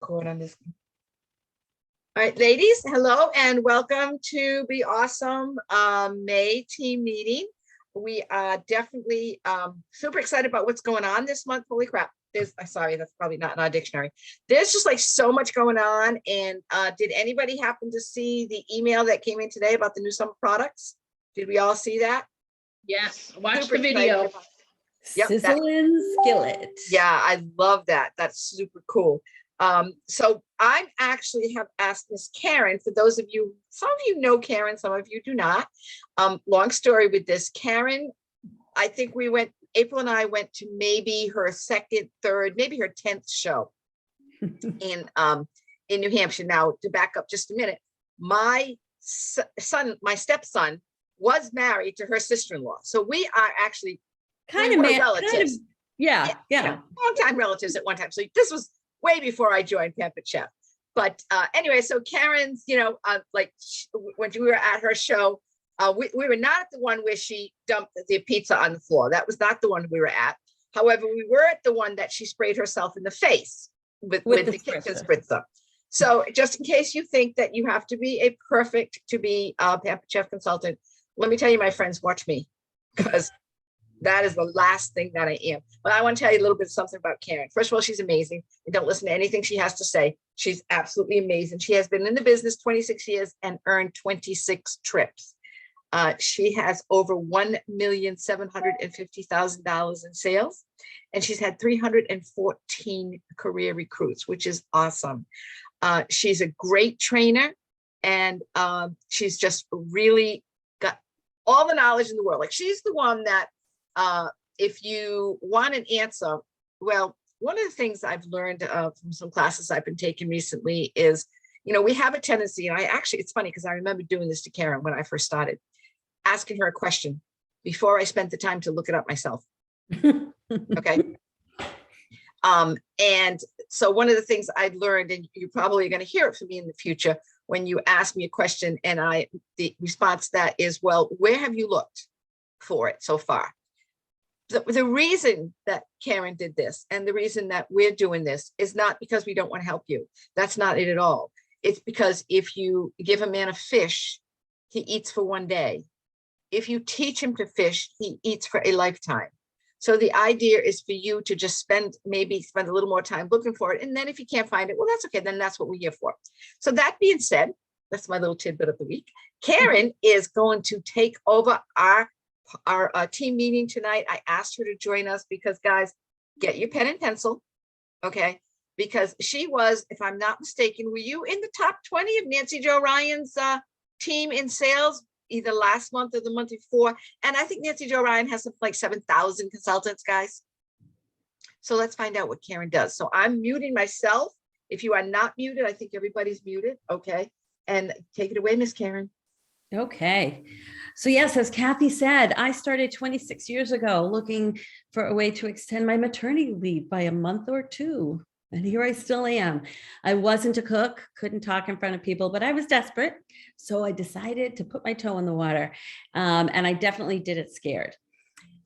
record on this. All right, ladies, hello and welcome to Be Awesome May team meeting. We are definitely super excited about what's going on this month. Holy crap. Sorry, that's probably not in our dictionary. There's just like so much going on. And did anybody happen to see the email that came in today about the new summer products? Did we all see that? Yes, watch the video. Yep, Sizzling skillet. Yeah, I love that. That's super cool. So I actually have asked Miss Karen, for those of you, some of you know Karen, some of you do not. Long story with this. Karen, I think April and I went to maybe her second, third, maybe her 10th show in New Hampshire. Now, to back up just a minute, my stepson was married to her sister-in-law. So we are actually relatives. Yeah. Long-time relatives at one time. So this was way before I joined Pampered Chef. But anyway, so Karen's, when we were at her show, we were not at the one where she dumped the pizza on the floor. That was not the one we were at. However, we were at the one that she sprayed herself in the face with the kitchen spritzer. So just in case you think that you have to be a Pampered Chef consultant, let me tell you, my friends, watch me, because that is the last thing that I am. But I want to tell you a little bit something about Karen. First of all, she's amazing. And don't listen to anything she has to say. She's absolutely amazing. She has been in the business 26 years and earned 26 trips. She has over $1,750,000 in sales. And she's had 314 career recruits, which is awesome. She's a great trainer. And she's just really got all the knowledge in the world. Like, she's the one that if you want an answer, well, one of the things I've learned from some classes I've been taking recently is, we have a tendency, and it's funny because I remember doing this to Karen when I first started, asking her a question before I spent the time to look it up myself. Okay. And so one of the things I'd learned, and you're probably going to hear it from me in the future, when you ask me a question and the response to that is, well, where have you looked for it so far? The reason that Karen did this and the reason that we're doing this is not because we don't want to help you. That's not it at all. It's because if you give a man a fish, he eats for one day. If you teach him to fish, he eats for a lifetime. So the idea is for you to just spend a little more time looking for it. And then if you can't find it, well, that's okay. Then that's what we're here for. So that being said, that's my little tidbit of the week. Karen is going to take over our team meeting tonight. I asked her to join us because, guys, get your pen and pencil, okay? Because she was, if I'm not mistaken, were you in the top 20 of Nancy Jo Ryan's team in sales, either last month or the month before? And I think Nancy Jo Ryan has something like 7,000 consultants, guys. So let's find out what Karen does. So I'm muting myself. If you are not muted, I think everybody's muted, okay? And take it away, Miss Karen. Okay. So yes, as Kathy said, I started 26 years ago looking for a way to extend my maternity leave by a month or two. And here I still am. I wasn't a cook, couldn't talk in front of people, but I was desperate. So I decided to put my toe in the water. And I definitely did it scared.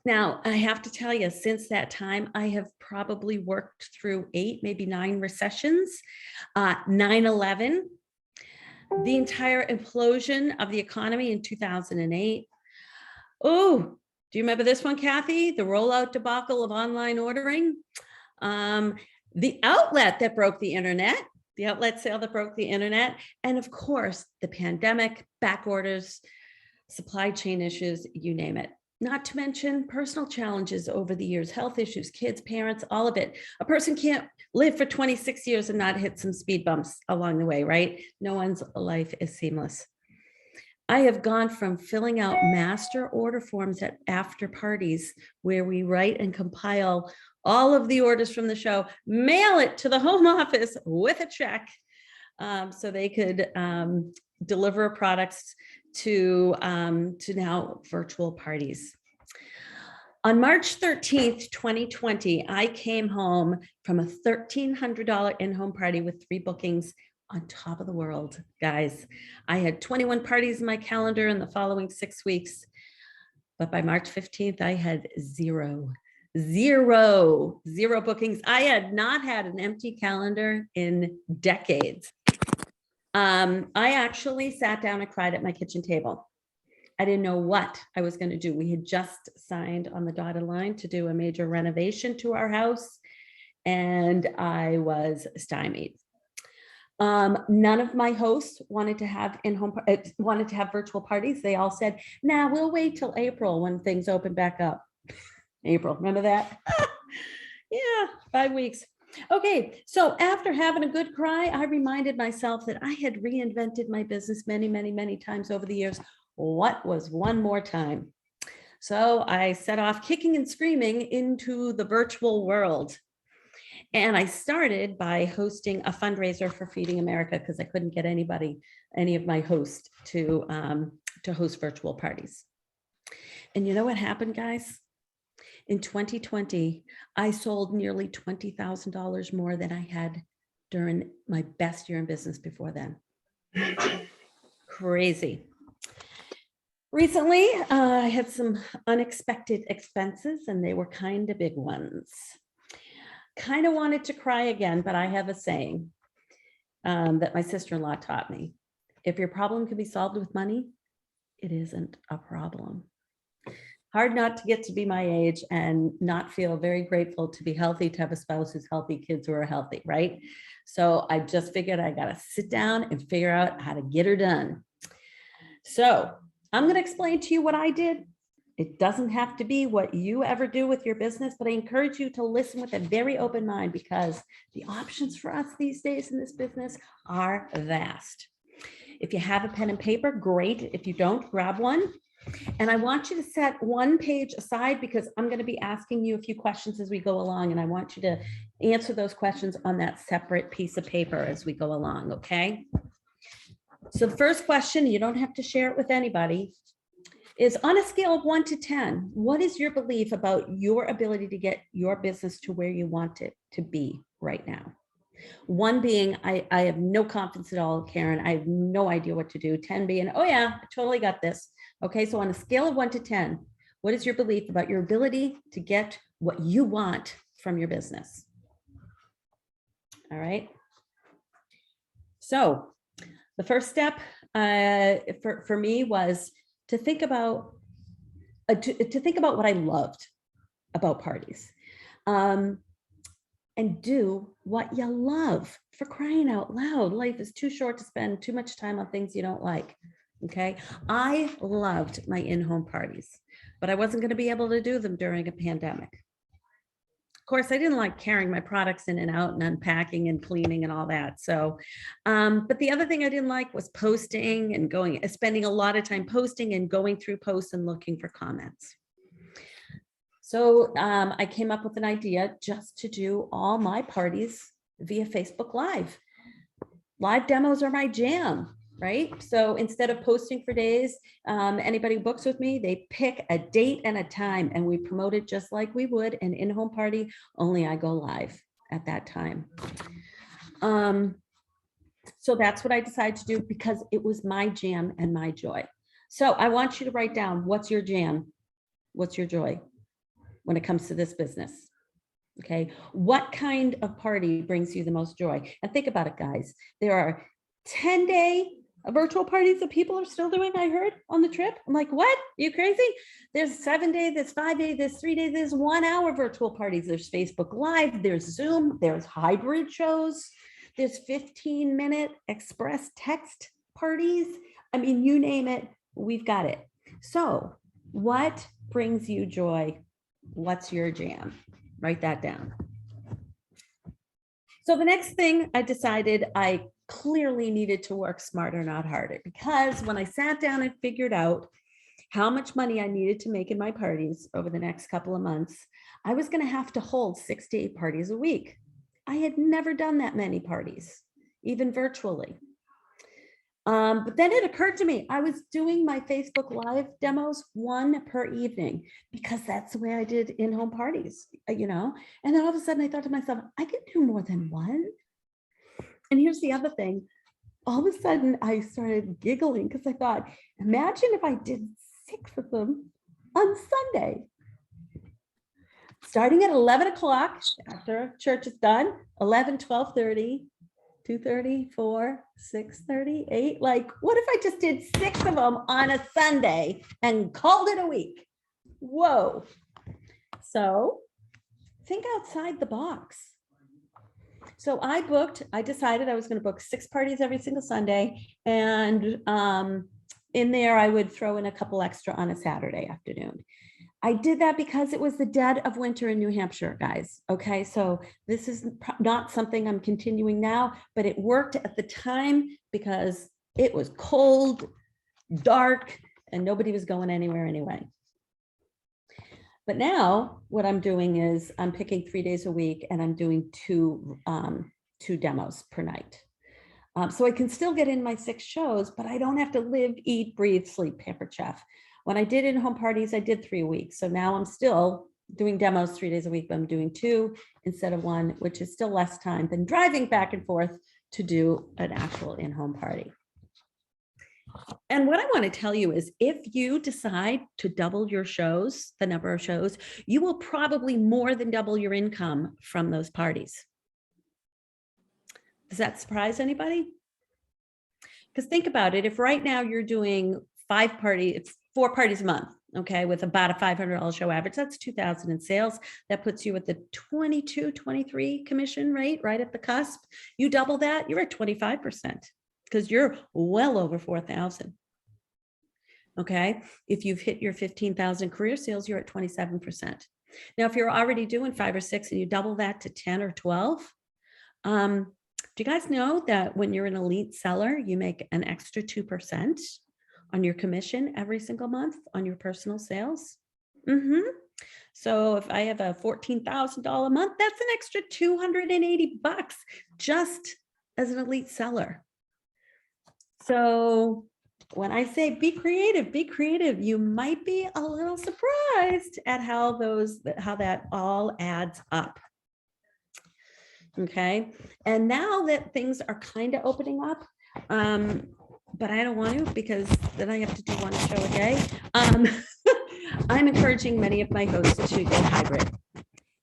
Now, I have to tell you, since that time, I have probably worked through 8, maybe 9 recessions, 9/11, the entire implosion of the economy in 2008. Oh, do you remember this one, Kathy? The rollout debacle of online ordering. The outlet that broke the internet, the outlet sale that broke the internet. And of course, the pandemic, back orders, supply chain issues, you name it. Not to mention personal challenges over the years, health issues, kids, parents, all of it. A person can't live for 26 years and not hit some speed bumps along the way, right? No one's life is seamless. I have gone from filling out master order forms at after parties where we write and compile all of the orders from the show, mail it to the home office with a check so they could deliver products to now virtual parties. On March 13th, 2020, I came home from a $1,300 in-home party with 3 bookings on top of the world, guys. I had 21 parties in my calendar in the following 6 weeks, but by March 15th, I had 0. zero bookings. I had not had an empty calendar in decades. I actually sat down and cried at my kitchen table. I didn't know what I was going to do. We had just signed on the dotted line to do a major renovation to our house, and I was stymied. None of my hosts wanted to have virtual parties. They all said, "Nah, we'll wait till April when things open back up." April, remember that? Yeah, 5 weeks. Okay, so after having a good cry, I reminded myself that I had reinvented my business many, many, many times over the years. What was one more time? So I set off kicking and screaming into the virtual world. And I started by hosting a fundraiser for Feeding America because I couldn't get any of my hosts to host virtual parties. And you know what happened, guys? In 2020, I sold nearly $20,000 more than I had during my best year in business before then. Crazy. Recently, I had some unexpected expenses, and they were kind of big ones. Kind of wanted to cry again, but I have a saying that my sister-in-law taught me. If your problem can be solved with money, it isn't a problem. Hard not to get to be my age and not feel very grateful to be healthy, to have a spouse who's healthy, kids who are healthy, right? So I just figured I got to sit down and figure out how to get her done. So I'm going to explain to you what I did. It doesn't have to be what you ever do with your business, but I encourage you to listen with a very open mind because the options for us these days in this business are vast. If you have a pen and paper, great. If you don't, grab one. And I want you to set one page aside because I'm going to be asking you a few questions as we go along, and I want you to answer those questions on that separate piece of paper as we go along, okay? So the first question, you don't have to share it with anybody, is on a scale of 1 to 10, what is your belief about your ability to get your business to where you want it to be right now? 1 being, I have no confidence at all, Karen. I have no idea what to do. 10 being, oh yeah, I totally got this. Okay, so on a scale of 1 to 10, what is your belief about your ability to get what you want from your business? All right. So the first step for me was to think about what I loved about parties. And do what you love, for crying out loud. Life is too short to spend too much time on things you don't like. Okay. I loved my in-home parties, but I wasn't going to be able to do them during a pandemic. Of course, I didn't like carrying my products in and out and unpacking and cleaning and all that. So, but the other thing I didn't like was posting and spending a lot of time posting and going through posts and looking for comments. So I came up with an idea just to do all my parties via Facebook Live. Live demos are my jam, right? So instead of posting for days, anybody who books with me, they pick a date and a time, and we promote it just like we would an in-home party, only I go live at that time. So that's what I decided to do because it was my jam and my joy. So I want you to write down, what's your jam? What's your joy when it comes to this business? Okay, what kind of party brings you the most joy? And think about it, guys. There are 10-day virtual parties that people are still doing. I heard on the trip. I'm like, what? Are you crazy? There's 7-day, there's 5-day, there's 3-day, there's 1-hour virtual parties. There's Facebook Live, there's Zoom, there's hybrid shows, there's 15-minute express text parties. I mean, you name it, we've got it. So what brings you joy? What's your jam? Write that down. So the next thing I decided, I clearly needed to work smarter, not harder, because when I sat down and figured out how much money I needed to make in my parties over the next couple of months, I was going to have to hold 6 to 8 parties a week. I had never done that many parties, even virtually. But then it occurred to me, I was doing my Facebook Live demos 1 per evening because that's the way I did in-home parties, you know? And then all of a sudden I thought to myself, I could do more than 1. And here's the other thing. All of a sudden I started giggling because I thought, imagine if I did 6 of them on Sunday. starting at 11 o'clock after church is done, 11, 12:30, 2:30, 4, 6:30, 8. Like, what if I just did 6 of them on a Sunday and called it a week? Whoa. So think outside the box. So I decided I was going to book 6 parties every single Sunday. And in there, I would throw in a couple extra on a Saturday afternoon. I did that because it was the dead of winter in New Hampshire, guys. Okay, so this is not something I'm continuing now, but it worked at the time because it was cold, dark, and nobody was going anywhere anyway. But now what I'm doing is I'm picking 3 days a week and I'm doing two demos per night. So I can still get in my 6 shows, but I don't have to live, eat, breathe, sleep Pampered Chef. When I did in-home parties, I did 3 a week. So now I'm still doing demos 3 days a week, but I'm doing 2 instead of 1, which is still less time than driving back and forth to do an actual in-home party. And what I want to tell you is if you decide to double your shows, the number of shows, you will probably more than double your income from those parties. Does that surprise anybody? Because think about it. If right now you're doing 4 parties a month, okay, with about a $500 show average, that's $2,000 in sales. That puts you at the 22, 23 commission rate, right at the cusp. You double that, you're at 25%. Because you're well over 4,000. Okay. If you've hit your 15,000 career sales, you're at 27%. Now, if you're already doing 5 or 6 and you double that to 10 or 12, do you guys know that when you're an elite seller, you make an extra 2% on your commission every single month on your personal sales? So if I have a $14,000 month, that's an extra $280 just as an elite seller. So when I say be creative, you might be a little surprised at how that all adds up. Okay. And now that things are kind of opening up, but I don't want to because then I have to do 1 show a day. I'm encouraging many of my hosts to go hybrid.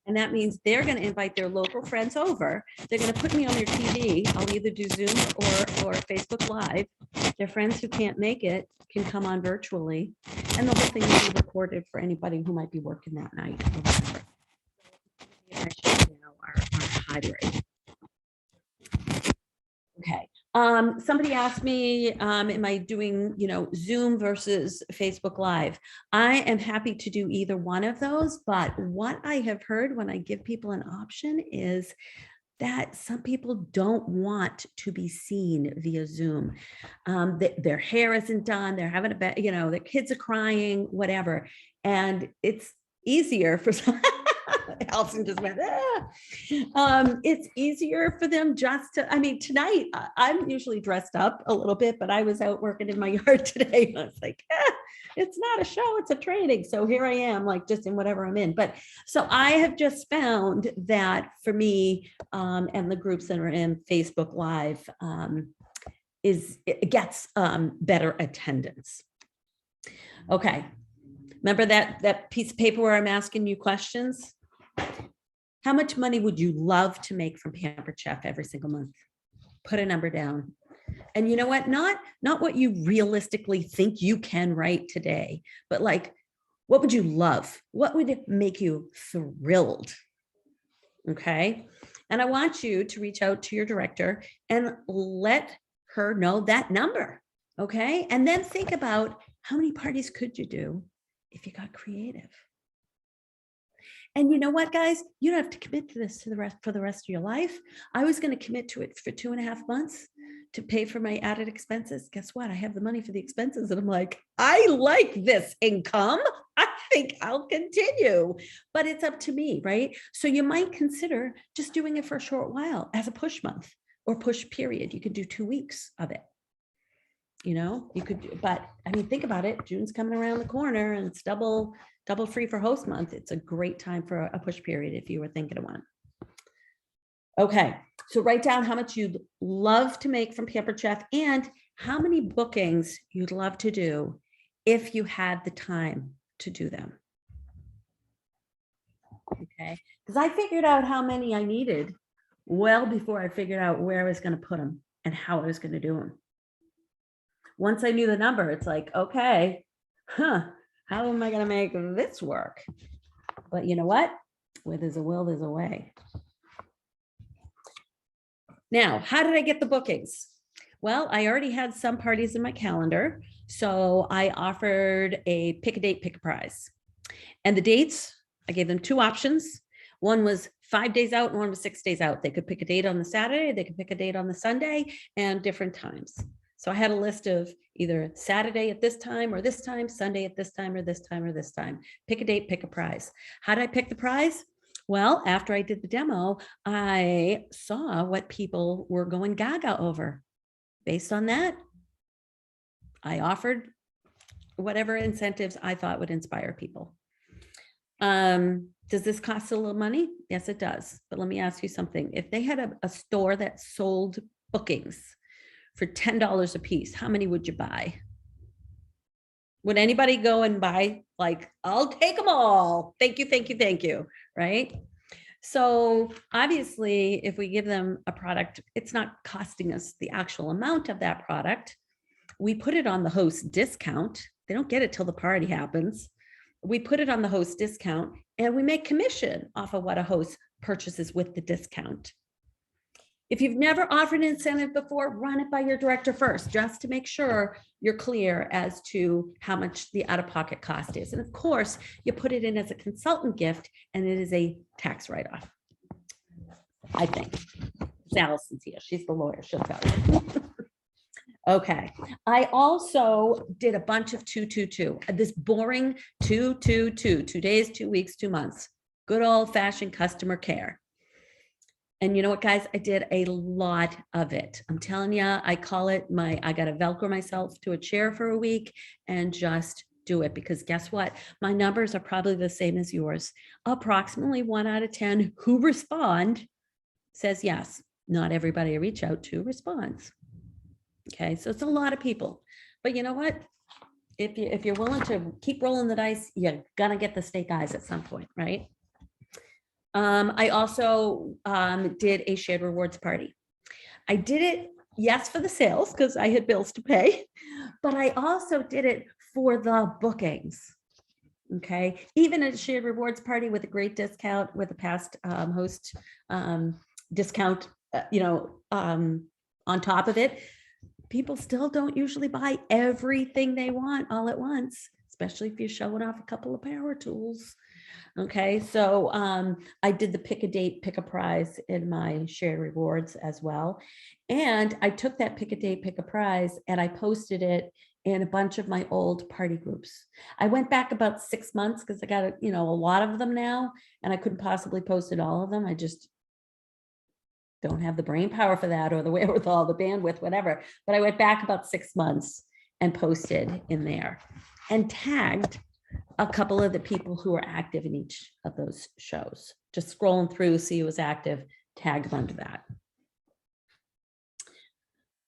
And that means they're going to invite their local friends over. They're going to put me on their TV. I'll either do Zoom or Facebook Live. Their friends who can't make it can come on virtually. And the whole thing will be recorded for anybody who might be working that night. Our hybrid. Okay. Somebody asked me, am I doing, Zoom versus Facebook Live? I am happy to do either one of those, but what I have heard when I give people an option is that some people don't want to be seen via Zoom. Their hair isn't done, they're having their kids are crying, whatever. And it's easier for some. Allison just went, it's easier for them just to, tonight I'm usually dressed up a little bit, but I was out working in my yard today. I was like, it's not a show, it's a training. So here I am, like just in whatever I'm in. But so I have just found that for me and the groups that are in Facebook Live it gets better attendance. Okay. Remember that piece of paper where I'm asking you questions? How much money would you love to make from Pampered Chef every single month? Put a number down. And you know what? Not what you realistically think you can write today, but like, what would you love? What would make you thrilled? Okay. And I want you to reach out to your director and let her know that number. Okay. And then think about how many parties could you do if you got creative? And you know what, guys? You don't have to commit to this for the rest of your life. I was going to commit to it for 2.5 months to pay for my added expenses. Guess what? I have the money for the expenses. And I'm like, I like this income. I think I'll continue, but it's up to me, right? So you might consider just doing it for a short while as a push month or push period. You could do 2 weeks of it. You could, but think about it. June's coming around the corner and it's double free for host month. It's a great time for a push period if you were thinking of one. Okay, so write down how much you'd love to make from Pampered Chef and how many bookings you'd love to do if you had the time to do them. Okay, because I figured out how many I needed well before I figured out where I was going to put them and how I was going to do them. Once I knew the number, it's like, okay, how am I going to make this work? But you know what? Where there's a will, there's a way. Now, how did I get the bookings? Well, I already had some parties in my calendar, so I offered a pick a date, pick a prize. And the dates, I gave them two options. One was 5 days out and one was 6 days out. They could pick a date on the Saturday, they could pick a date on the Sunday, and different times. So I had a list of either Saturday at this time or this time, Sunday at this time or this time or this time. Pick a date, pick a prize. How did I pick the prize? Well, after I did the demo, I saw what people were going gaga over. Based on that, I offered whatever incentives I thought would inspire people. Does this cost a little money? Yes, it does. But let me ask you something. If they had a store that sold bookings for $10 a piece, how many would you buy? Would anybody go and buy, like, I'll take them all. Thank you, thank you, thank you, right? So obviously, if we give them a product, it's not costing us the actual amount of that product. We put it on the host discount. They don't get it till the party happens. We put it on the host discount and we make commission off of what a host purchases with the discount. If you've never offered an incentive before, run it by your director first, just to make sure you're clear as to how much the out-of-pocket cost is. And of course, you put it in as a consultant gift and it is a tax write-off, I think. Allison's here, she's the lawyer, she'll tell you. Okay, I also did a bunch of 222, this boring 222, 2 days, 2 weeks, 2 months, good old fashioned customer care. And you know what, guys, I did a lot of it. I'm telling you, I call it I got to Velcro myself to a chair for a week and just do it, because guess what? My numbers are probably the same as yours. Approximately 1 out of 10 who respond says yes. Not everybody I reach out to responds. Okay, so it's a lot of people, but you know what? If you're willing to keep rolling the dice, you're gonna get the snake eyes at some point, right? I also did a shared rewards party. I did it, yes, for the sales because I had bills to pay, but I also did it for the bookings. Okay, even a shared rewards party with a great discount with a past host discount, on top of it. People still don't usually buy everything they want all at once, especially if you're showing off a couple of power tools. Okay, so I did the pick a date, pick a prize in my shared rewards as well. And I took that pick a date, pick a prize, and I posted it in a bunch of my old party groups. I went back about 6 months because I got a lot of them now, and I couldn't possibly post it all of them. I just don't have the brain power for that, or the wherewithal, the bandwidth, whatever. But I went back about 6 months and posted in there and tagged a couple of the people who were active in each of those shows. Just scrolling through, see who was active, tagged them under that.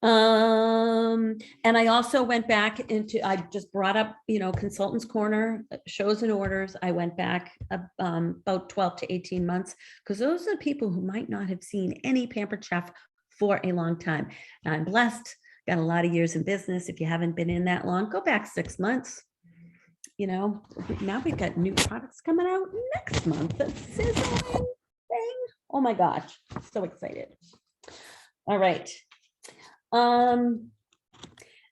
And I also went back I just brought up, Consultants Corner, shows and orders. I went back about 12 to 18 months, because those are the people who might not have seen any Pampered Chef for a long time. Now, I'm blessed, got a lot of years in business. If you haven't been in that long, go back 6 months. Now we've got new products coming out next month. The sizzling thing. Oh my gosh, so excited. All right.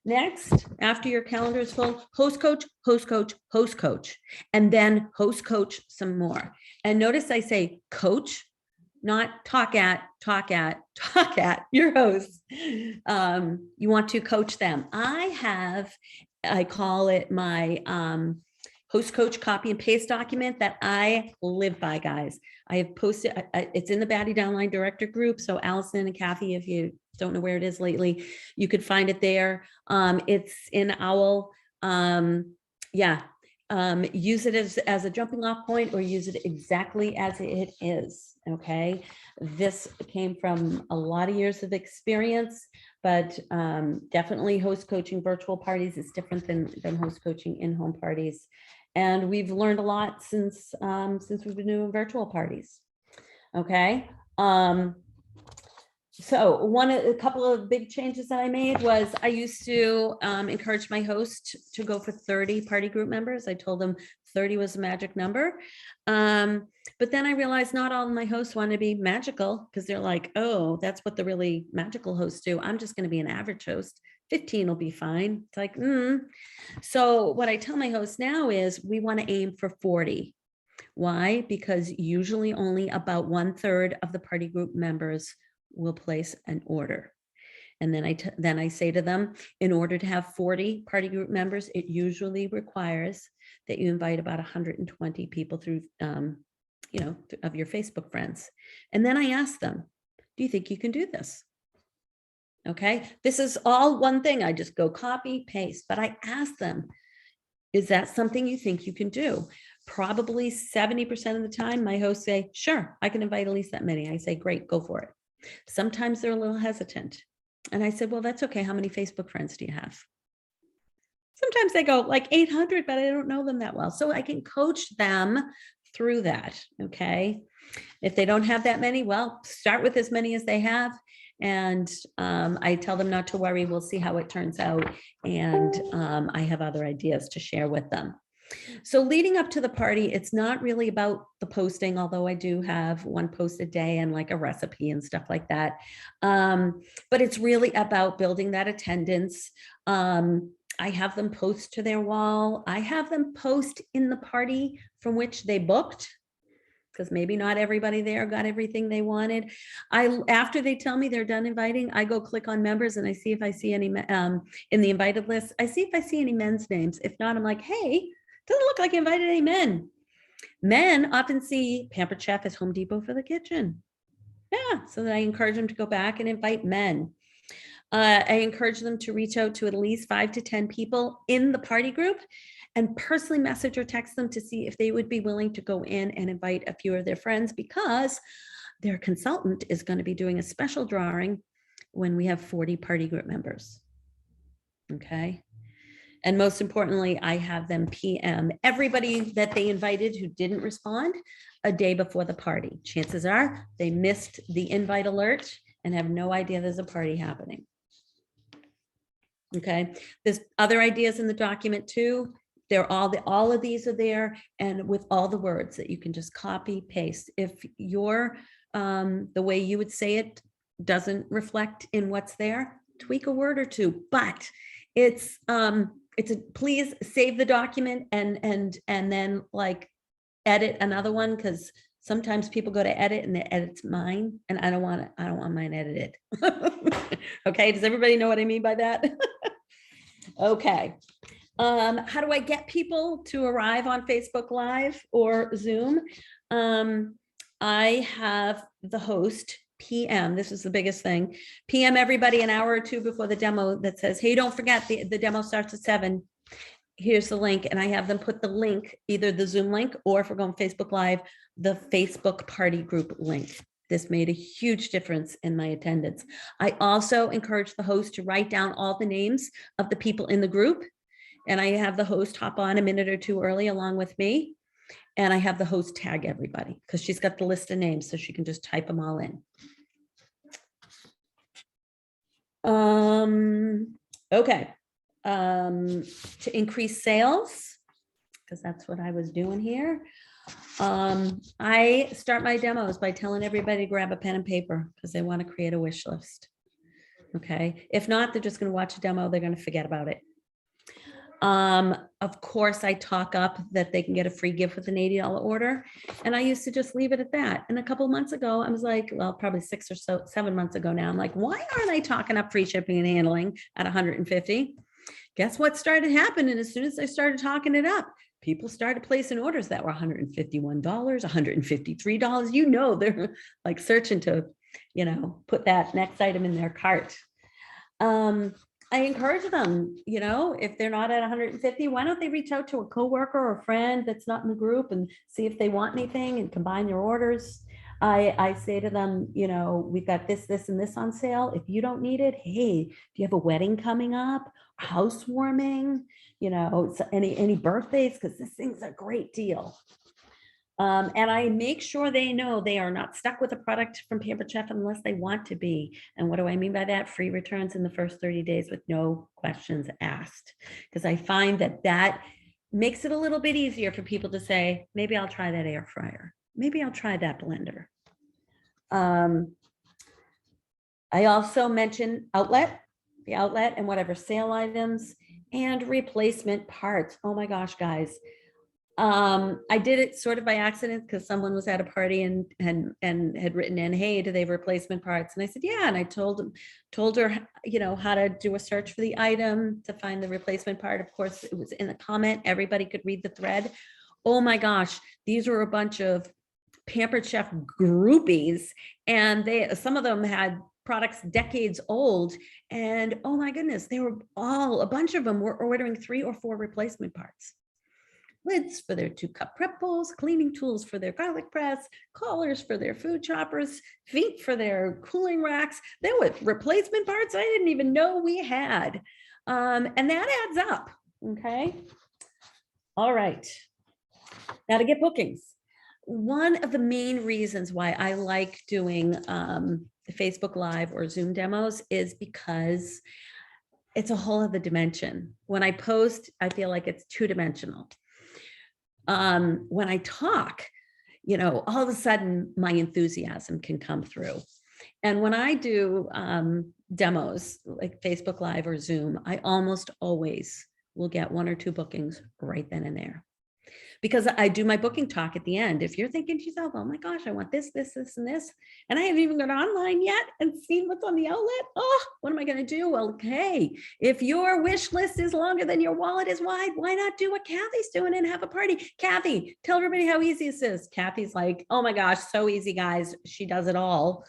Next, after your calendar is full, host coach, host coach, host coach, and then host coach some more. And notice I say coach, not talk at your hosts. You want to coach them. I call it my host coach copy and paste document that I live by, guys. I have posted, it's in the Batty Downline Director group. So Allison and Kathy, if you don't know where it is lately, you could find it there. It's in OWL. Use it as a jumping off point, or use it exactly as it is. Okay. This came from a lot of years of experience, but definitely host coaching virtual parties is different than host coaching in-home parties. And we've learned a lot since we've been doing virtual parties. Okay. So a couple of big changes that I made was I used to encourage my host to go for 30 party group members. I told them 30 was the magic number. But then I realized not all of my hosts want to be magical, because they're like, oh, that's what the really magical hosts do. I'm just going to be an average host. 15 will be fine. It's like, So what I tell my hosts now is we want to aim for 40. Why? Because usually only about 1/3 of the party group members will place an order. And then I say to them, in order to have 40 party group members, it usually requires that you invite about 120 people through, of your Facebook friends. And then I ask them, do you think you can do this? Okay, this is all one thing. I just go copy, paste, but I ask them, is that something you think you can do? Probably 70% of the time, my hosts say, sure, I can invite at least that many. I say, great, go for it. Sometimes they're a little hesitant. And I said, well, that's okay. How many Facebook friends do you have? Sometimes they go like 800, but I don't know them that well. So I can coach them through that. Okay. If they don't have that many, well, start with as many as they have. And I tell them not to worry. We'll see how it turns out. And I have other ideas to share with them. So leading up to the party, it's not really about the posting, although I do have one post a day and like a recipe and stuff like that. But it's really about building that attendance. I have them post to their wall. I have them post in the party from which they booked, because maybe not everybody there got everything they wanted. After they tell me they're done inviting, I go click on members and I see if I see any in the invited list. I see if I see any men's names. If not, I'm like, hey, doesn't look like I invited any men. Men often see Pampered Chef as Home Depot for the kitchen. Yeah, so then I encourage them to go back and invite men. I encourage them to reach out to at least 5 to 10 people in the party group and personally message or text them to see if they would be willing to go in and invite a few of their friends, because their consultant is going to be doing a special drawing when we have 40 party group members. Okay. And most importantly, I have them PM everybody that they invited who didn't respond a day before the party. Chances are they missed the invite alert and have no idea there's a party happening. Okay, there's other ideas in the document too. They're all of these are there, and with all the words that you can just copy paste. If your the way you would say it doesn't reflect in what's there, tweak a word or two. But it's please save the document and then like edit another one, because sometimes people go to edit and it edits mine, and I don't want mine edited. Okay, does everybody know what I mean by that? Okay. How do I get people to arrive on Facebook Live or Zoom? I have the host PM, this is the biggest thing, PM everybody an hour or two before the demo that says, hey, don't forget the demo starts at 7. Here's the link. And I have them put the link, either the Zoom link, or if we're going Facebook Live, the Facebook party group link. This made a huge difference in my attendance. I also encourage the host to write down all the names of the people in the group. And I have the host hop on a minute or two early along with me. And I have the host tag everybody, because she's got the list of names, so she can just type them all in. Okay. To increase sales, because that's what I was doing here. I start my demos by telling everybody to grab a pen and paper, because they want to create a wish list. Okay. If not, they're just going to watch a demo. They're going to forget about it. Of course, I talk up that they can get a free gift with an $80 order. And I used to just leave it at that. And a couple of months ago, I was like, well, probably 6 or 7 months ago now, I'm like, why aren't I talking up free shipping and handling at 150? Guess what started happening? As soon as I started talking it up, people started placing orders that were $151, $153. You know, they're like searching to, put that next item in their cart. I encourage them, if they're not at 150, why don't they reach out to a coworker or a friend that's not in the group and see if they want anything and combine their orders. I say to them, you know, we've got this, this, and this on sale. If you don't need it, hey, do you have a wedding coming up, housewarming, you know, any birthdays? Because this thing's a great deal. And I make sure they know they are not stuck with a product from Pampered Chef unless they want to be. And what do I mean by that? Free returns in the first 30 days with no questions asked. Because I find that that makes it a little bit easier for people to say, maybe I'll try that air fryer. Maybe I'll try that blender. I also mentioned the outlet and whatever sale items and replacement parts. Oh my gosh, guys. I did it sort of by accident because someone was at a party and had written in, hey, do they have replacement parts? And I said, yeah. And I told her, you know, how to do a search for the item to find the replacement part. Of course, it was in the comment. Everybody could read the thread. Oh my gosh, these were a bunch of Pampered Chef groupies, and some of them had products decades old. And oh my goodness, a bunch of them were ordering 3 or 4 replacement parts. Lids for their 2-cup prep bowls, cleaning tools for their garlic press, collars for their food choppers, feet for their cooling racks. There were replacement parts I didn't even know we had. And that adds up, okay? All right, now to get bookings. One of the main reasons why I like doing Facebook Live or Zoom demos is because it's a whole other dimension. When I post, I feel like it's 2-dimensional. When I talk, you know, all of a sudden my enthusiasm can come through. And when I do demos like Facebook Live or Zoom, I almost always will get 1 or 2 bookings right then and there. Because I do my booking talk at the end. If you're thinking to yourself, oh my gosh, I want this, this, this, and this, and I haven't even gone online yet and seen what's on the outlet. Oh, what am I going to do? Well, okay, if your wish list is longer than your wallet is wide, why not do what Kathy's doing and have a party? Kathy, tell everybody how easy this is. Kathy's like, oh my gosh, so easy, guys. She does it all.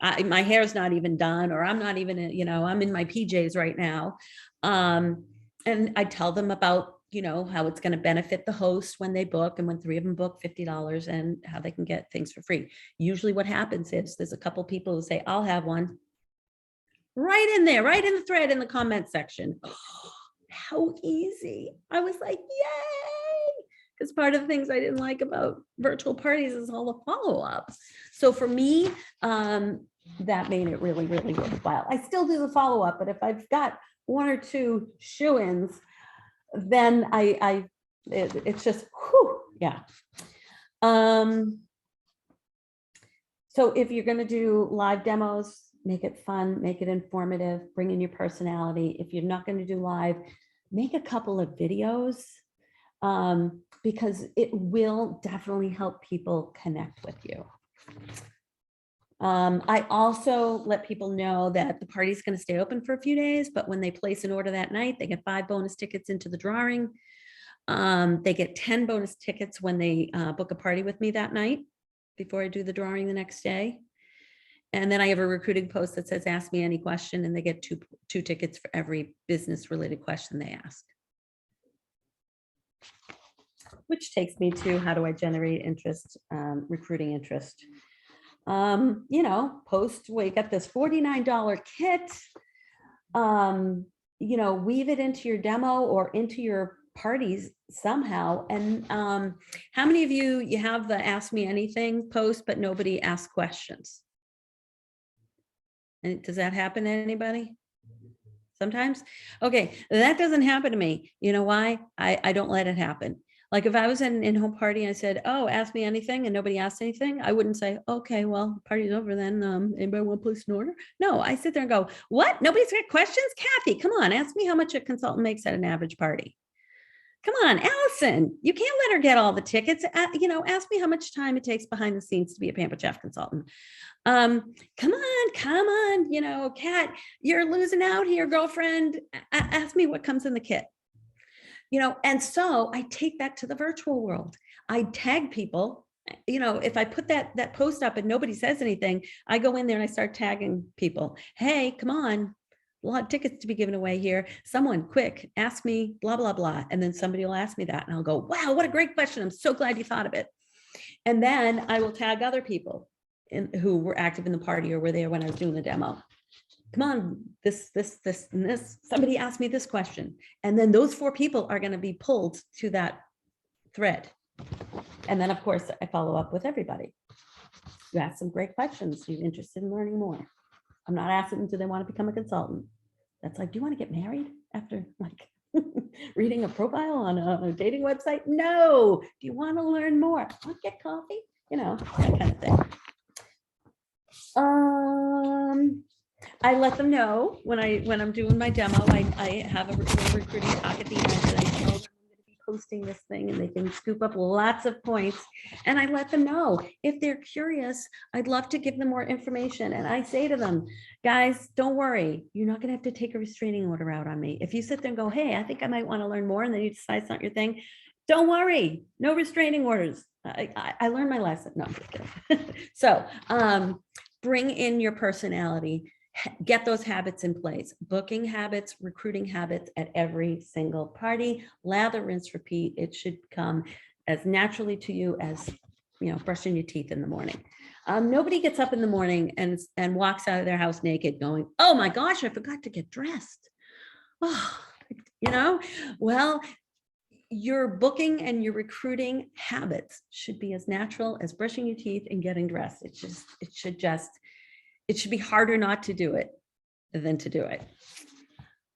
My hair's not even done, or I'm not even, you know, I'm in my PJs right now. And I tell them about, you know, how it's going to benefit the host when they book, and when 3 of them book $50, and how they can get things for free. Usually what happens is there's a couple people who say, I'll have one, right in there, right in the thread in the comment section. Oh, how easy. I was like, yay. Because part of the things I didn't like about virtual parties is all the follow-up. So for me, that made it really, really worthwhile. I still do the follow-up, but if I've got 1 or 2 shoo-ins, then it's just, whew, yeah. So if you're going to do live demos, make it fun, make it informative, bring in your personality. If you're not going to do live, make a couple of videos, because it will definitely help people connect with you. I also let people know that the party's going to stay open for a few days, but when they place an order that night, they get 5 bonus tickets into the drawing. They get 10 bonus tickets when they book a party with me that night before I do the drawing the next day. And then I have a recruiting post that says, ask me any question, and they get two tickets for every business related question they ask. Which takes me to, how do I generate interest, recruiting interest? You know, post, we got this $49 kit, you know, weave it into your demo or into your parties somehow. And how many of you have the ask me anything post, but nobody asks questions? And does that happen to anybody? Sometimes? Okay, that doesn't happen to me. You know why? I don't let it happen. Like if I was at an in-home party and I said, oh, ask me anything, and nobody asked anything, I wouldn't say, okay, well, party's over then. Anybody want to place an order? No, I sit there and go, what? Nobody's got questions? Kathy, come on, ask me how much a consultant makes at an average party. Come on, Allison, you can't let her get all the tickets. You know, ask me how much time it takes behind the scenes to be a Pampered Chef consultant. Come on, you know, Kat, you're losing out here, girlfriend. Ask me what comes in the kit. You know, and so I take that to the virtual world. I tag people, you know, if I put that post up and nobody says anything, I go in there and I start tagging people. Hey, come on, a lot of tickets to be given away here. Someone quick, ask me, blah, blah, blah. And then somebody will ask me that. And I'll go, wow, what a great question. I'm so glad you thought of it. And then I will tag other people. who were active in the party or were there when I was doing the demo. Come on, this, and this. Somebody asked me this question. And then those 4 people are going to be pulled to that thread. And then, of course, I follow up with everybody. You ask some great questions. You're interested in learning more. I'm not asking them, do they want to become a consultant? That's like, do you want to get married after like reading a profile on a dating website? No. Do you want to learn more? Want to get coffee? You know, that kind of thing. I let them know when I'm doing my demo, I have a recruiting talk at the end, and I tell them I'm going to be posting this thing, and they can scoop up lots of points. And I let them know if they're curious, I'd love to give them more information. And I say to them, guys, don't worry, you're not going to have to take a restraining order out on me. If you sit there and go, hey, I think I might want to learn more, and then you decide it's not your thing, don't worry, no restraining orders. I learned my lesson. No, I'm just kidding. So bring in your personality. Get those habits in place, booking habits, recruiting habits at every single party. Lather, rinse, repeat. It should come as naturally to you as, you know, brushing your teeth in the morning. Nobody gets up in the morning and walks out of their house naked going, oh my gosh, I forgot to get dressed. Oh, you know, well, your booking and your recruiting habits should be as natural as brushing your teeth and getting dressed. It should be harder not to do it than to do it.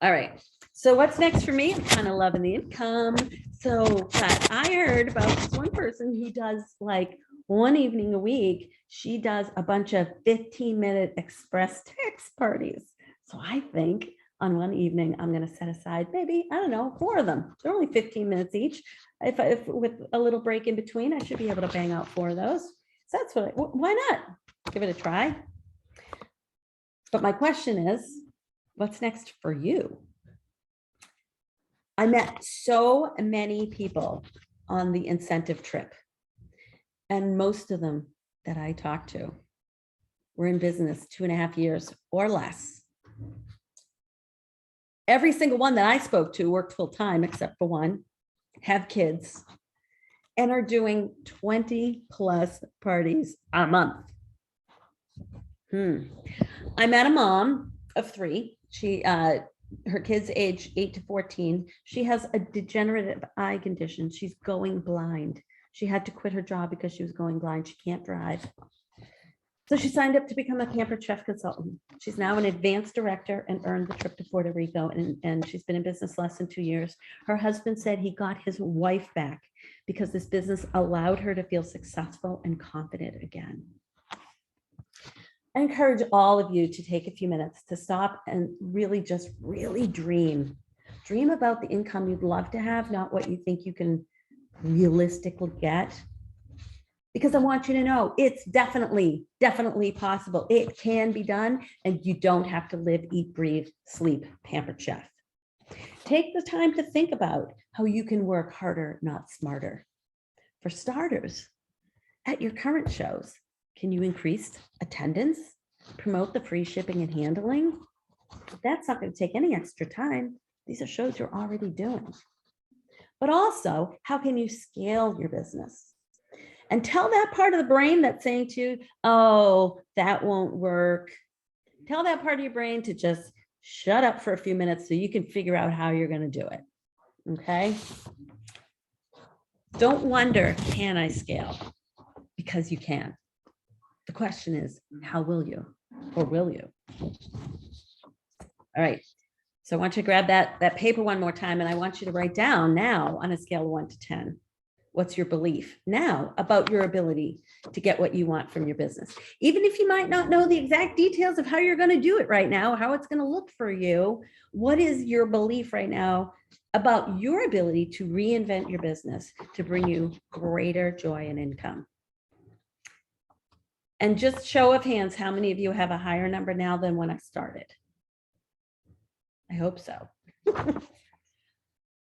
All right. So what's next for me? I'm kind of loving the income. So but I heard about this one person who does like one evening a week. She does a bunch of 15-minute express text parties. So I think on one evening, I'm going to set aside maybe, I don't know, 4 of them. They're only 15 minutes each. If with a little break in between, I should be able to bang out 4 of those. So that's why not? Give it a try. But my question is, what's next for you? I met so many people on the incentive trip, and most of them that I talked to were in business 2.5 years or less. Every single one that I spoke to worked full time, except for one, have kids, and are doing 20+ parties a month. I met a mom of 3. She, her kids age 8 to 14. She has a degenerative eye condition. She's going blind. She had to quit her job because she was going blind. She can't drive. So she signed up to become a Pampered Chef consultant. She's now an advanced director and earned the trip to Puerto Rico, and she's been in business less than 2 years. Her husband said he got his wife back because this business allowed her to feel successful and confident again. I encourage all of you to take a few minutes to stop and really dream. Dream about the income you'd love to have, not what you think you can realistically get. Because I want you to know it's definitely possible. It can be done, and you don't have to live, eat, breathe, sleep, Pampered Chef. Take the time to think about how you can work harder, not smarter. For starters, at your current shows, can you increase attendance, promote the free shipping and handling? That's not going to take any extra time. These are shows you're already doing. But also, how can you scale your business? And tell that part of the brain that's saying to you, oh, that won't work. Tell that part of your brain to just shut up for a few minutes so you can figure out how you're going to do it. Okay? Don't wonder, can I scale? Because you can. The question is, how will you? Or will you? All right. So I want you to grab that paper one more time, and I want you to write down now on a scale of 1 to 10. What's your belief now about your ability to get what you want from your business? Even if you might not know the exact details of how you're going to do it right now, how it's going to look for you, what is your belief right now about your ability to reinvent your business to bring you greater joy and income? And just show of hands, how many of you have a higher number now than when I started? I hope so.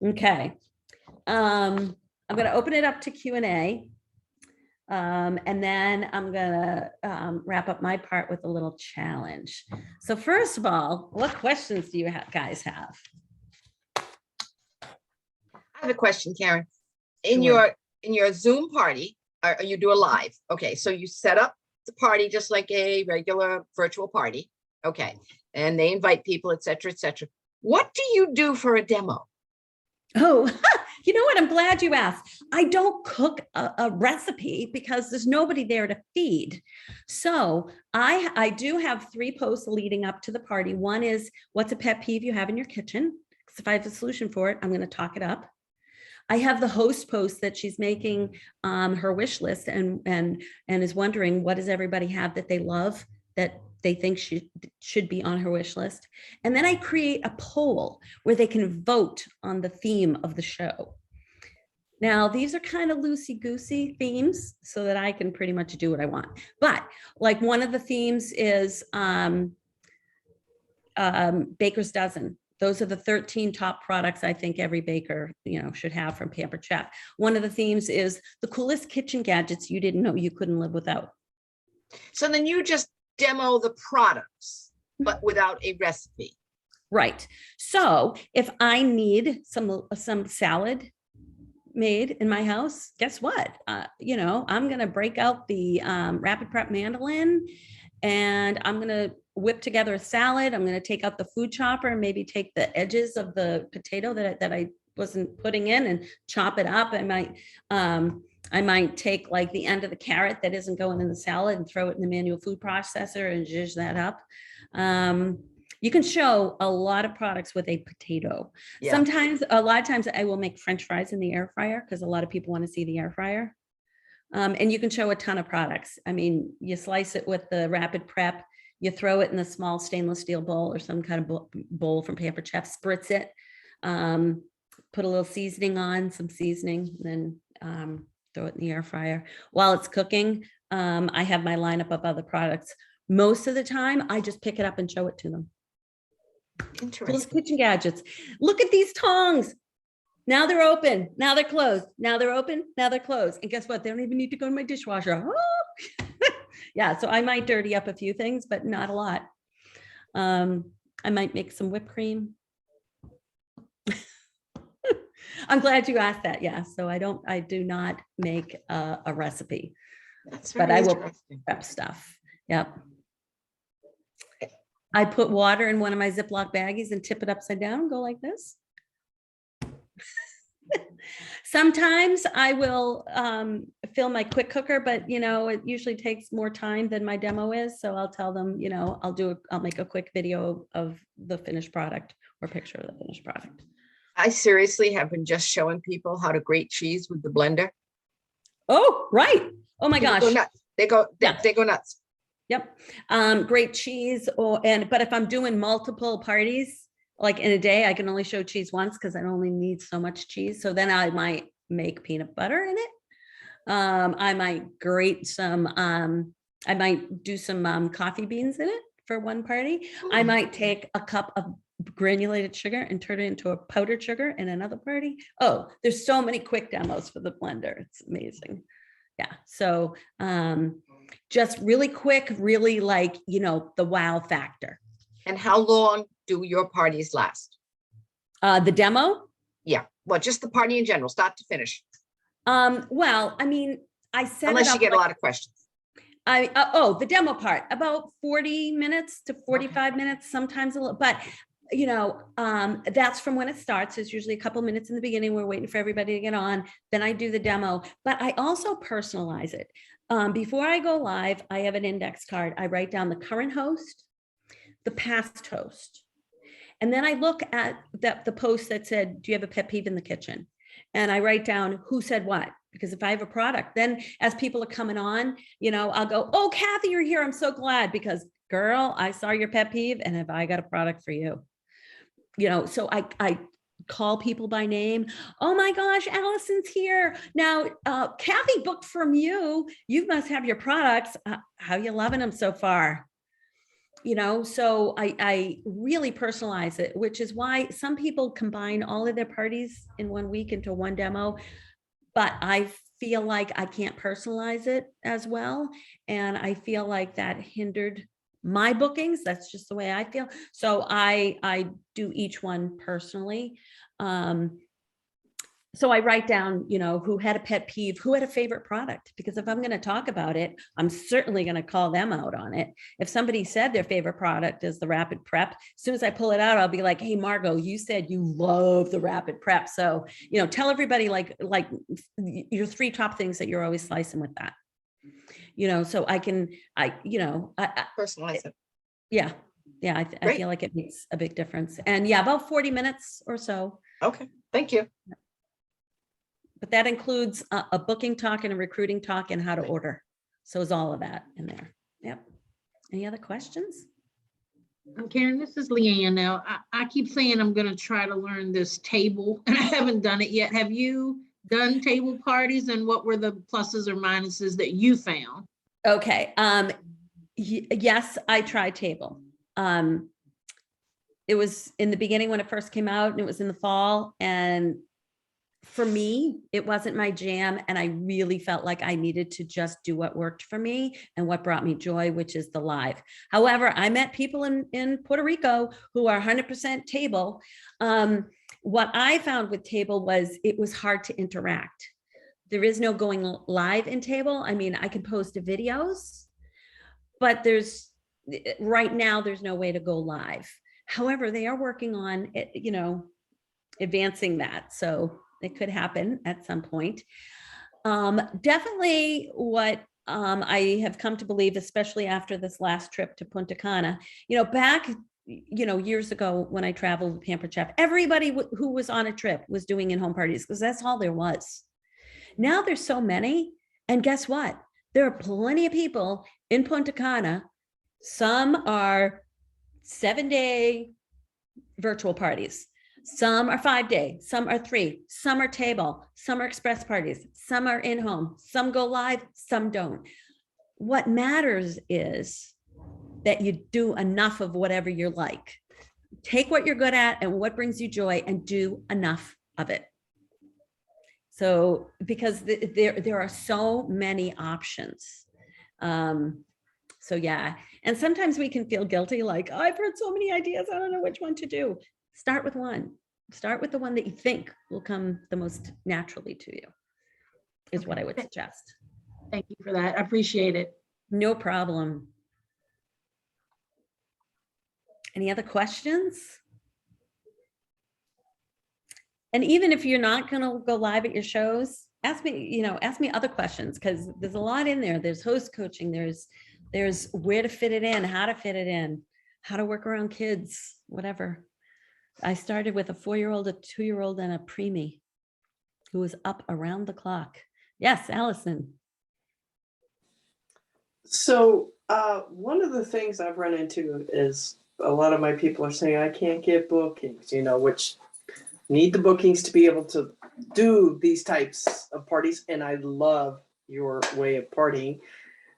Okay. I'm going to open it up to Q&A. And then I'm going to wrap up my part with a little challenge. So first of all, what questions do you guys have? I have a question, Karen. In Sure. your Zoom party, you do a live. Okay, so you set up the party just like a regular virtual party. Okay. And they invite people, et cetera, et cetera. What do you do for a demo? Oh, you know what? I'm glad you asked. I don't cook a recipe because there's nobody there to feed. So I do have 3 posts leading up to the party. One is, what's a pet peeve you have in your kitchen? Because if I have a solution for it, I'm going to talk it up. I have the host post that she's making her wish list and is wondering, what does everybody have that they love that they think should be on her wish list. And then I create a poll where they can vote on the theme of the show. Now, these are kind of loosey-goosey themes so that I can pretty much do what I want. But like one of the themes is Baker's Dozen. Those are the 13 top products I think every baker, should have from Pampered Chef. One of the themes is the coolest kitchen gadgets you didn't know you couldn't live without. So then you just demo the products, but without a recipe. Right. So if I need some salad made in my house, guess what? I'm going to break out the Rapid Prep mandolin and I'm going to whip together a salad. I'm going to take out the food chopper and maybe take the edges of the potato that I wasn't putting in and chop it up. I might take like the end of the carrot that isn't going in the salad and throw it in the manual food processor and zhuzh that up. You can show a lot of products with a potato. Yeah. A lot of times I will make French fries in the air fryer because a lot of people want to see the air fryer. And you can show a ton of products. I mean, you slice it with the Rapid Prep, you throw it in a small stainless steel bowl or some kind of bowl from Pampered Chef, spritz it, put a little seasoning on, some seasoning, and then throw it in the air fryer. While it's cooking, I have my lineup of other products. Most of the time, I just pick it up and show it to them. Interesting. Those kitchen gadgets. Look at these tongs. Now they're open. Now they're closed. Now they're open. Now they're closed. And guess what? They don't even need to go in my dishwasher. Oh. Yeah, so I might dirty up a few things, but not a lot. I might make some whipped cream. I'm glad you asked that. Yeah, so I do not make a recipe, but I will prep stuff. Yep. I put water in one of my Ziploc baggies and tip it upside down and go like this. Sometimes I will fill my quick cooker, but it usually takes more time than my demo is. So I'll tell them, I'll make a quick video of the finished product or picture of the finished product. I seriously have been just showing people how to grate cheese with the blender. Oh, right. Oh my gosh. They go nuts. Yep. Great cheese but if I'm doing multiple parties, like in a day, I can only show cheese once because I only need so much cheese. So then I might make peanut butter in it. I might grate some, I might do some coffee beans in it for one party. I might take a cup of granulated sugar and turn it into a powdered sugar in another party. Oh, there's so many quick demos for the blender. It's amazing. Yeah. So just really quick, really like, the wow factor. And how long do your parties last? The demo? Yeah. Well, just the party in general, start to finish. Well, I mean, I said unless you get a lot of questions. The demo part, about 40 minutes to 45 minutes, sometimes a little, but that's from when it starts. There's usually a couple minutes in the beginning. We're waiting for everybody to get on. Then I do the demo, but I also personalize it. Before I go live, I have an index card. I write down the current host, the past host. And then I look at the post that said, do you have a pet peeve in the kitchen? And I write down who said what, because if I have a product, then as people are coming on, I'll go, oh, Kathy, you're here. I'm so glad because girl, I saw your pet peeve and have I got a product for you? So I call people by name. Oh my gosh, Allison's here. Now, Kathy booked from you. You must have your products. How you loving them so far? So I really personalize it, which is why some people combine all of their parties in 1 week into one demo, but I feel like I can't personalize it as well. And I feel like that hindered my bookings. That's just the way I feel. So I do each one personally. So I write down, who had a pet peeve, who had a favorite product, because if I'm going to talk about it, I'm certainly going to call them out on it. If somebody said their favorite product is the Rapid Prep, as soon as I pull it out, I'll be like, hey, Margot, you said you love the Rapid Prep. So, tell everybody like your 3 top things that you're always slicing with that, so I Personalize it. yeah. I Great. feel like it makes a big difference. And yeah, about 40 minutes or so. Okay, thank you. But that includes a booking talk and a recruiting talk and how to order. So is all of that in there. Yep. Any other questions? Karen, this is Leanne now. I keep saying I'm going to try to learn this table, and I haven't done it yet. Have you done table parties, and what were the pluses or minuses that you found? Okay. Yes, I tried table. It was in the beginning when it first came out, and it was in the fall. And for me, it wasn't my jam. And I really felt like I needed to just do what worked for me and what brought me joy, which is the live. However, I met people in Puerto Rico who are 100% table. What I found with table was it was hard to interact. There is no going live in table. I mean, I can post videos, but right now there's no way to go live. However, they are working on it, advancing that. So it could happen at some point. Definitely what I have come to believe, especially after this last trip to Punta Cana, back, years ago when I traveled with Pampered Chef, everybody who was on a trip was doing in-home parties because that's all there was. Now there's so many. And guess what? There are plenty of people in Punta Cana. Some are 7-day virtual parties. Some are 5-day, some are 3, some are table, some are express parties, some are in-home, some go live, some don't. What matters is that you do enough of whatever you're like. Take what you're good at and what brings you joy and do enough of it. So, because there are so many options. So yeah, and sometimes we can feel guilty, like, oh, I've heard so many ideas, I don't know which one to do. Start with one. Start with the one that you think will come the most naturally to you, is what I would suggest. Thank you for that. I appreciate it. No problem. Any other questions? And even if you're not going to go live at your shows, ask me other questions, because there's a lot in there. There's host coaching. There's where to fit it in, how to fit it in, how to work around kids, whatever. I started with a 4-year-old, a 2-year-old, and a preemie who was up around the clock. Yes, Allison. So one of the things I've run into is a lot of my people are saying, I can't get bookings, which need the bookings to be able to do these types of parties. And I love your way of partying.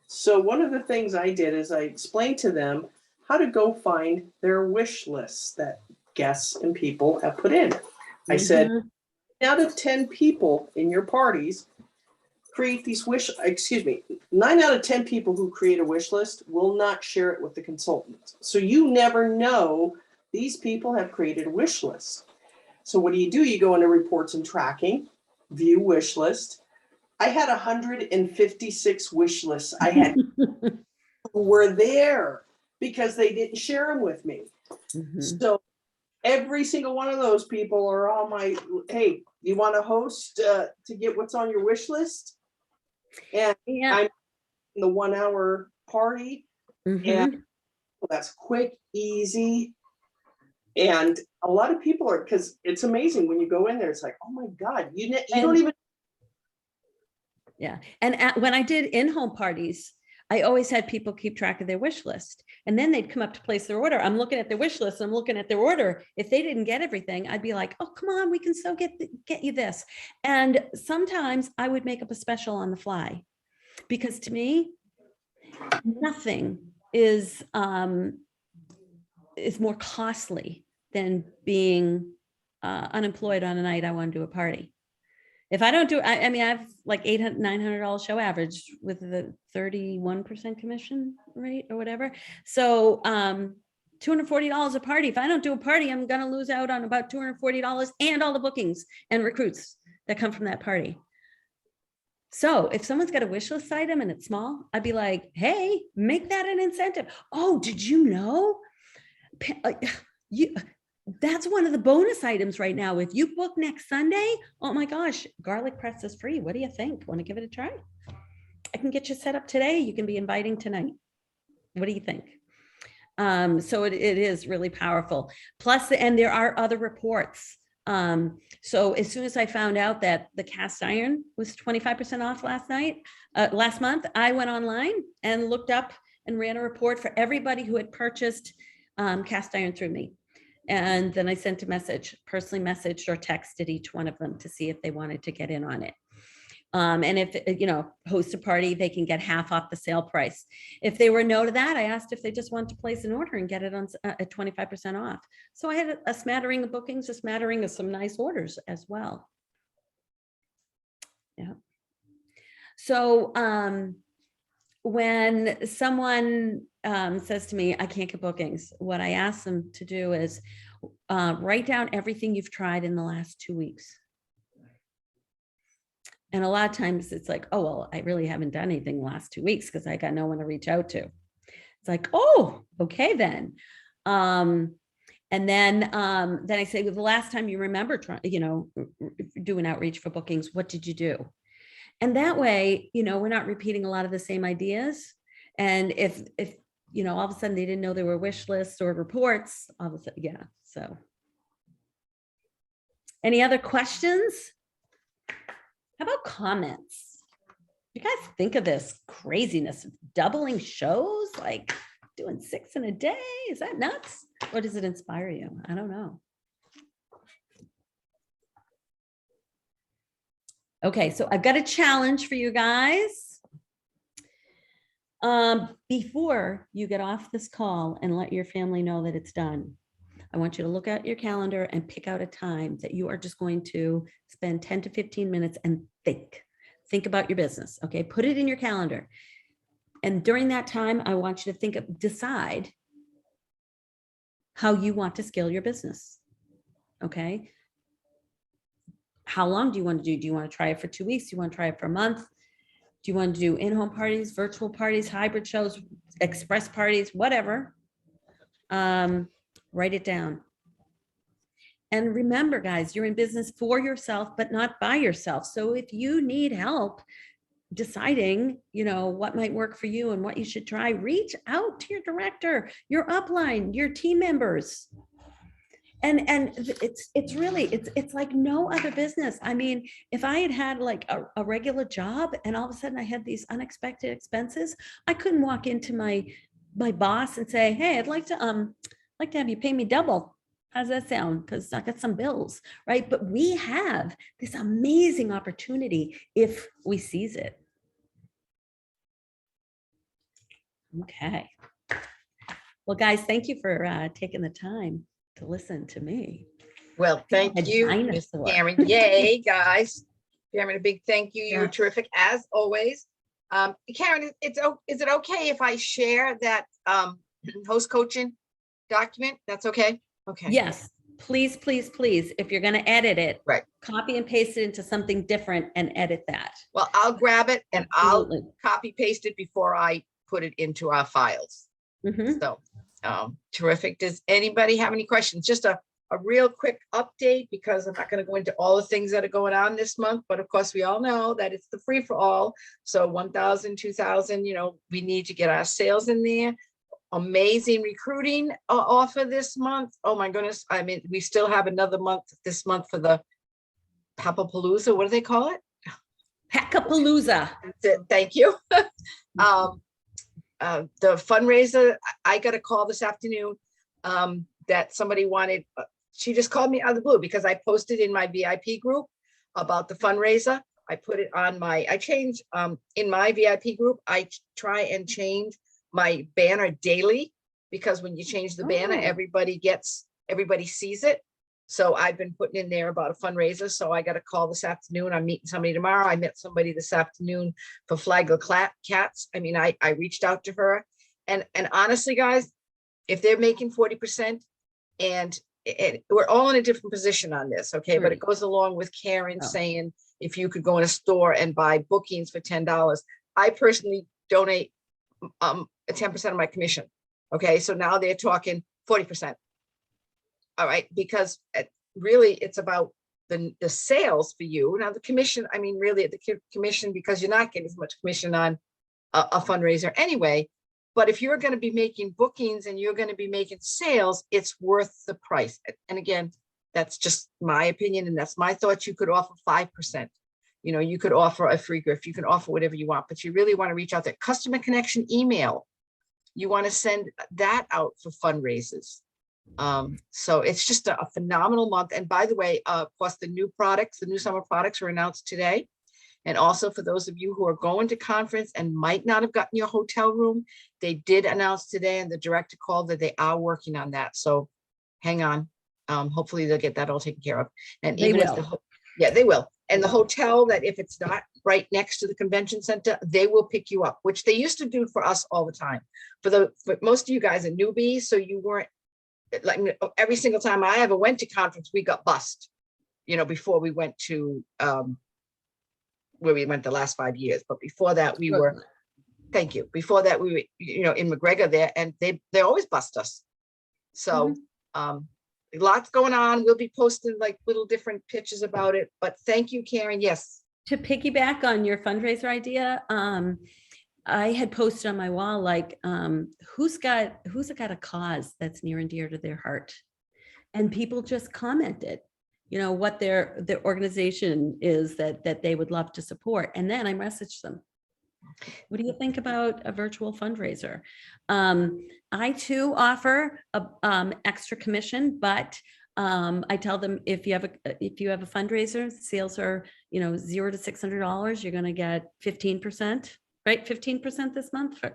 So one of the things I did is I explained to them how to go find their wish lists that guests and people have put in. I said, out of 10 people in your parties create these 9 out of 10 people who create a wish list will not share it with the consultant. So you never know these people have created a wish list. So what do? You go into reports and tracking, view wish list. I had 156 wish lists. I had who were there because they didn't share them with me. So every single one of those people are on my, hey, you want to host to get what's on your wish list? And I'm in the 1-hour party. And that's quick, easy. And a lot of people are, because it's amazing when you go in there, it's like, oh my God, you don't even. Yeah. And when I did in-home parties, I always had people keep track of their wish list, and then they'd come up to place their order. I'm looking at their wish list. I'm looking at their order. If they didn't get everything, I'd be like, oh, come on, we can still get you this. And sometimes I would make up a special on the fly, because to me, nothing is more costly than being unemployed on a night I want to do a party. If I don't do, I mean, I've like $800, $900 show average with the 31% commission rate or whatever. So $240 a party. If I don't do a party, I'm going to lose out on about $240 and all the bookings and recruits. that come from that party. So if someone's got a wish list item and it's small, I'd be like, hey, make that an incentive. Oh, did you know? That's one of the bonus items right now. If you book next Sunday, oh my gosh, garlic press is free. What do you think? Want to give it a try? I can get you set up today. You can be inviting tonight. What do you think? So it is really powerful. Plus, and there are other reports. So as soon as I found out that the cast iron was 25% off last month, I went online and looked up and ran a report for everybody who had purchased cast iron through me. And then I sent a message, personally messaged or texted each one of them to see if they wanted to get in on it. And if, host a party, they can get half off the sale price. If they were no to that, I asked if they just want to place an order and get it on at 25% off. So I had a smattering of bookings, a smattering of some nice orders as well. Yeah. So when someone says to me, I can't get bookings, what I ask them to do is write down everything you've tried in the last 2 weeks. And a lot of times it's like, oh, well, I really haven't done anything the last 2 weeks because I got no one to reach out to. It's like, oh, okay, then. And then I say, well, the last time you remember, doing outreach for bookings, what did you do? And that way, we're not repeating a lot of the same ideas. And if all of a sudden they didn't know there were wish lists or reports, all of a sudden, yeah. So any other questions? How about comments? You guys think of this craziness of doubling shows, like doing 6 in a day? Is that nuts? Or does it inspire you? I don't know. Okay, so I've got a challenge for you guys. Before you get off this call and let your family know that it's done, I want you to look at your calendar and pick out a time that you are just going to spend 10 to 15 minutes and think about your business. Okay, put it in your calendar. And during that time, I want you to decide how you want to scale your business. Okay. How long do you want to do? Do you want to try it for 2 weeks? Do you want to try it for a month? Do you want to do in-home parties, virtual parties, hybrid shows, express parties, whatever? Write it down. And remember, guys, you're in business for yourself, but not by yourself. So if you need help deciding, what might work for you and what you should try, reach out to your director, your upline, your team members. And it's really like no other business. I mean, if I had like a regular job and all of a sudden I had these unexpected expenses, I couldn't walk into my boss and say, hey, I'd like to have you pay me double. How's that sound? Because I got some bills, right? But we have this amazing opportunity if we seize it. Okay. Well, guys, thank you for taking the time to listen to me. Well, thank you, Ms. Karen. Yay, guys. Karen, a big thank you. You were terrific as always. Karen, is it okay if I share that host coaching document? That's okay? Okay. Yes, please, please, please. If you're going to edit it, right, copy and paste it into something different and edit that. Well, I'll grab it and Absolutely. I'll copy paste it before I put it into our files. Mm-hmm. So terrific. Does anybody have any questions? Just a real quick update, because I'm not going to go into all the things that are going on this month, but of course we all know that it's the free for all. So 1,000, 2,000, we need to get our sales in there. Amazing recruiting offer this month. Oh my goodness. I mean, we still have another month this month for the Papapalooza. What do they call it? Packapalooza. Thank you. The fundraiser, I got a call this afternoon that somebody wanted, she just called me out of the blue because I posted in my VIP group about the fundraiser. I put it on I changed in my VIP group, I try and change my banner daily, because when you change the banner, everybody sees it. So I've been putting in there about a fundraiser. So I got a call this afternoon. I'm meeting somebody tomorrow. I met somebody this afternoon for Flagler Cats. I mean, I reached out to her, and honestly, guys, if they're making 40% and we're all in a different position on this, okay? But it Right. goes along with Karen Oh. saying, if you could go in a store and buy bookings for $10. I personally donate 10% of my commission. Okay, so now they're talking 40%. All right, because really it's about the sales for you. Now the commission, I mean, really the commission, because you're not getting as much commission on a fundraiser anyway. But if you're going to be making bookings and you're going to be making sales, it's worth the price. And again, that's just my opinion and that's my thoughts. You could offer 5%. You know, you could offer a free gift. You can offer whatever you want, but you really want to reach out there. Customer connection email. You want to send that out for fundraisers. So it's just a phenomenal month. And by the way, plus the new products, the new summer products were announced today. And also for those of you who are going to conference and might not have gotten your hotel room, they did announce today and the director called that they are working on that. So hang on. Hopefully they'll get that all taken care of. And They even if will. yeah, they will. And the They will. hotel, that if it's not right next to the convention center, they will pick you up, which they used to do for us all the time. But most of you guys are newbies, so you weren't like every single time I ever went to conference, we got bussed, you know, before we went to where we went the last 5 years. But before that, we were, thank you. Before that, we were, you know, in McGregor there, and they always bust us. So lots going on. We'll be posting like little different pictures about it. But thank you, Karen. Yes. To piggyback on your fundraiser idea, I had posted on my wall, like, who's got a cause that's near and dear to their heart? And people just commented, you know, what their organization is that they would love to support. And then I messaged them. What do you think about a virtual fundraiser? I too offer a extra commission, but I tell them if you have a fundraiser, sales are, you know, $0 to $600, you're going to get 15%, right? 15% this month, 20%,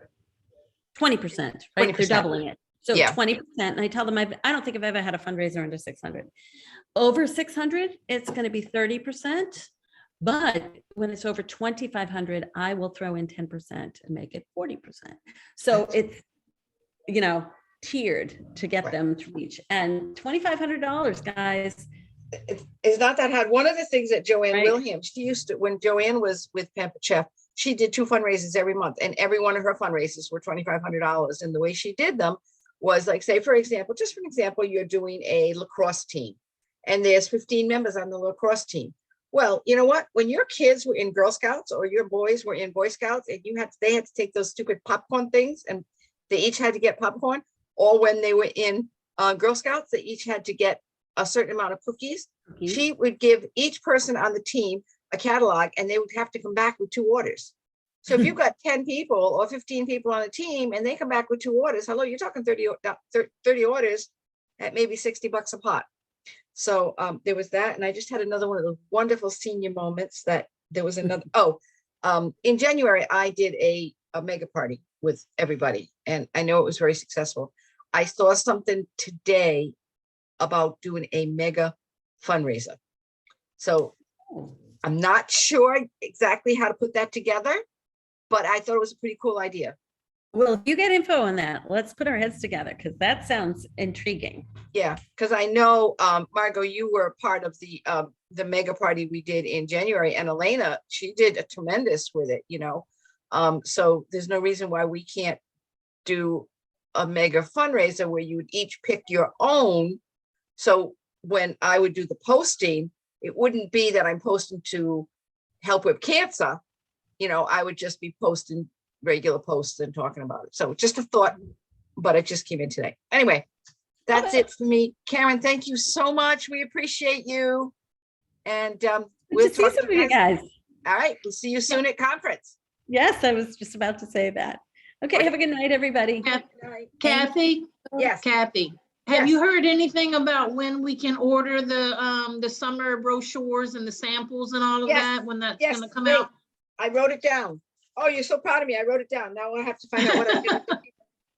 right? They're 20%. doubling it. So Yeah. 20%. And I tell them, I don't think I've ever had a fundraiser under 600. Over 600, it's going to be 30%. But when it's over 2,500, I will throw in 10% and make it 40%. So it's, you know, tiered to get Right. them to reach. And $2,500, guys. It's not that hard. One of the things that Joanne Right. Williams, she used to, when Joanne was with Pampered Chef, she did 2 fundraisers every month, and every one of her fundraisers were $2,500. And the way she did them was like, say, for example, just for example, you're doing a lacrosse team and there's 15 members on the lacrosse team. Well, you know what? When your kids were in Girl Scouts or your boys were in Boy Scouts and they had to take those stupid popcorn things and they each had to get popcorn, or when they were in Girl Scouts, they each had to get a certain amount of cookies. She would give each person on the team a catalog and they would have to come back with 2 orders. So if you've got 10 people or 15 people on a team and they come back with 2 orders, hello, you're talking 30 orders at maybe $60 a pop. So there was that. And I just had another one of the wonderful senior moments that there was another, in January, I did a mega party with everybody. And I know it was very successful. I saw something today about doing a mega fundraiser. So I'm not sure exactly how to put that together, but I thought it was a pretty cool idea. Well, if you get info on that, let's put our heads together because that sounds intriguing. Yeah, because I know, Margot, you were part of the mega party we did in January, and Elena, she did a tremendous with it, you know. So there's no reason why we can't do a mega fundraiser where you would each pick your own. So when I would do the posting, it wouldn't be that I'm posting to help with cancer. You know, I would just be posting regular posts and talking about it. So just a thought, but it just came in today. Anyway, that's it for me. Karen, thank you so much. We appreciate you. And We'll see some of you guys. All right, we'll see you soon at conference. Yes, I was just about to say that. Okay, have a good night, everybody. Kathy? Yes. Kathy, have Yes. you heard anything about when we can order the summer brochures and the samples and all of Yes. that, when that's Yes, gonna come wait. out? I wrote it down. Oh, you're so proud of me. I wrote it down. Now I have to find out what I'm doing.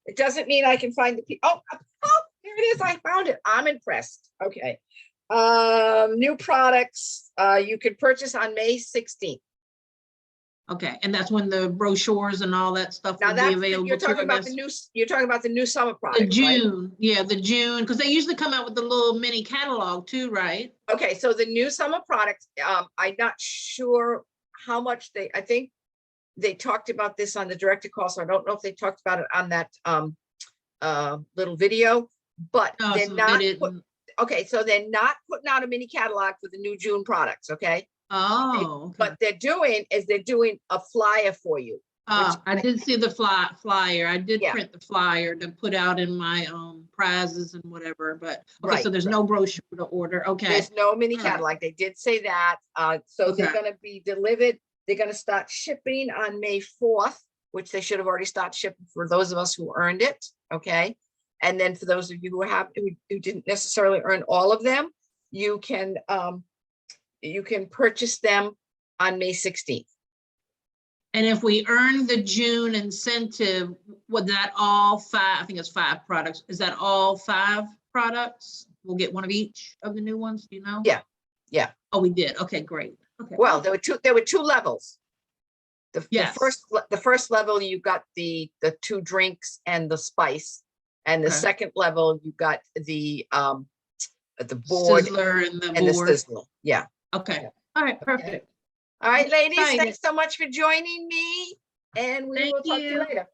It doesn't mean I can find the people. Oh, here it is. I found it. I'm impressed. Okay. New products you could purchase on May 16th. Okay, and that's when the brochures and all that stuff Now will be that's, available. you're talking too, I about the guess. new, you're talking about the new summer The products, right? June, yeah, the June, because they usually come out with the little mini catalog too, right? Okay, so the new summer products, I'm not sure how much I think they talked about this on the director call, so I don't know if they talked about it on that little video, but No, they're so they not, didn't. okay, so they're not putting out a mini catalog for the new June products, okay? Oh, okay. What they're doing is they're doing a flyer for you. I did see the flyer. I did Yeah. print the flyer to put out in my prizes and whatever, but okay, so Right, there's right. no brochure to order. Okay. There's no mini All right. catalog. They did say that. So they're Okay. gonna be delivered. They're gonna start shipping on May 4th, which they should have already started shipping for those of us who earned it, okay? And then for those of you who didn't necessarily earn all of them, you can purchase them on May 16th. And if we earn the June incentive, would that all 5, I think it's 5 products. Is that all 5 products? We'll get one of each of the new ones, do you know? Yeah, yeah. Oh, we did. Okay, great. Okay. Well, there were two levels. The Yes. first level, you got the 2 drinks and the spice. And the Okay. second level, you got the board Sizzler and the and the board. sizzler. Yeah. Okay. All right, perfect. All right, ladies, Excited. thanks so much for joining me. And we Thank will talk to you you. later.